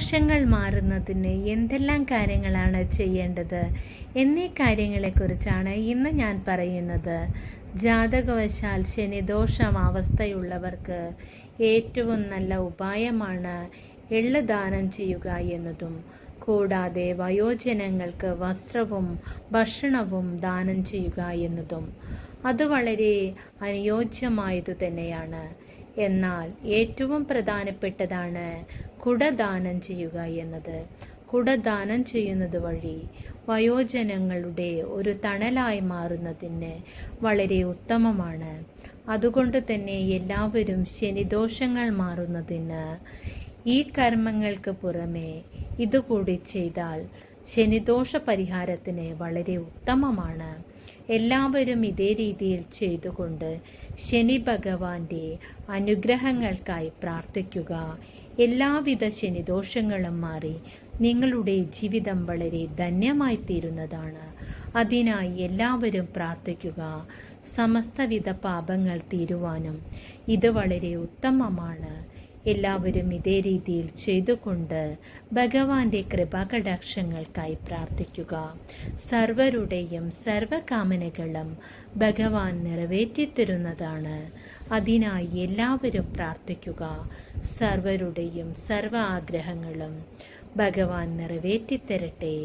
ശനിദോഷങ്ങൾ മാറുന്നതിന് എന്തെല്ലാം കാര്യങ്ങളാണ് ചെയ്യേണ്ടത് എന്നീ കാര്യങ്ങളെക്കുറിച്ചാണ് ഇന്ന് ഞാൻ പറയുന്നത്. ജാതകവശാൽ ശനിദോഷം അവസ്ഥയുള്ളവർക്ക് ഏറ്റവും നല്ല ഉപായമാണ് എള്ള് ദാനം ചെയ്യുക എന്നതും, കൂടാതെ വയോജനങ്ങൾക്ക് വസ്ത്രവും ഭക്ഷണവും ദാനം ചെയ്യുക എന്നതും അത് വളരെ അനുയോജ്യമായതു തന്നെയാണ്. എന്നാൽ ഏറ്റവും പ്രധാനപ്പെട്ടതാണ് കുടദാനം ചെയ്യുക എന്നത്. കുടദാനം ചെയ്യുന്നത് വഴി വയോജനങ്ങളുടെ ഒരു തണലായി മാറുന്നതിന് വളരെ ഉത്തമമാണ്. അതുകൊണ്ട് തന്നെ എല്ലാവരും ശനിദോഷങ്ങൾ മാറുന്നതിന് ഈ കർമ്മങ്ങൾക്ക് പുറമെ ഇതുകൂടി ചെയ്താൽ ശനിദോഷ പരിഹാരത്തിന് വളരെ ഉത്തമമാണ്. എല്ലാവരും ഇതേ രീതിയിൽ ചെയ്തുകൊണ്ട് ശനി ഭഗവാന്റെ അനുഗ്രഹങ്ങൾക്കായി പ്രാർത്ഥിക്കുക. എല്ലാവിധ ശനിദോഷങ്ങളും മാറി നിങ്ങളുടെ ജീവിതം വളരെ ധന്യമായി തീരുന്നതാണ്. അതിനായി എല്ലാവരും പ്രാർത്ഥിക്കുക. സമസ്തവിധ പാപങ്ങൾ തീരുവാനും ഇത് വളരെ ഉത്തമമാണ്. എല്ലാവരും ഇതേ രീതിയിൽ ചെയ്തുകൊണ്ട് ഭഗവാന്റെ കൃപാകടാക്ഷങ്ങൾക്കായി പ്രാർത്ഥിക്കുക. സർവരുടെയും സർവകാമനകളും ഭഗവാൻ നിറവേറ്റിത്തരുന്നതാണ്. അതിനായി എല്ലാവരും പ്രാർത്ഥിക്കുക. സർവരുടെയും സർവ ആഗ്രഹങ്ങളും ഭഗവാൻ നിറവേറ്റിത്തരട്ടെ.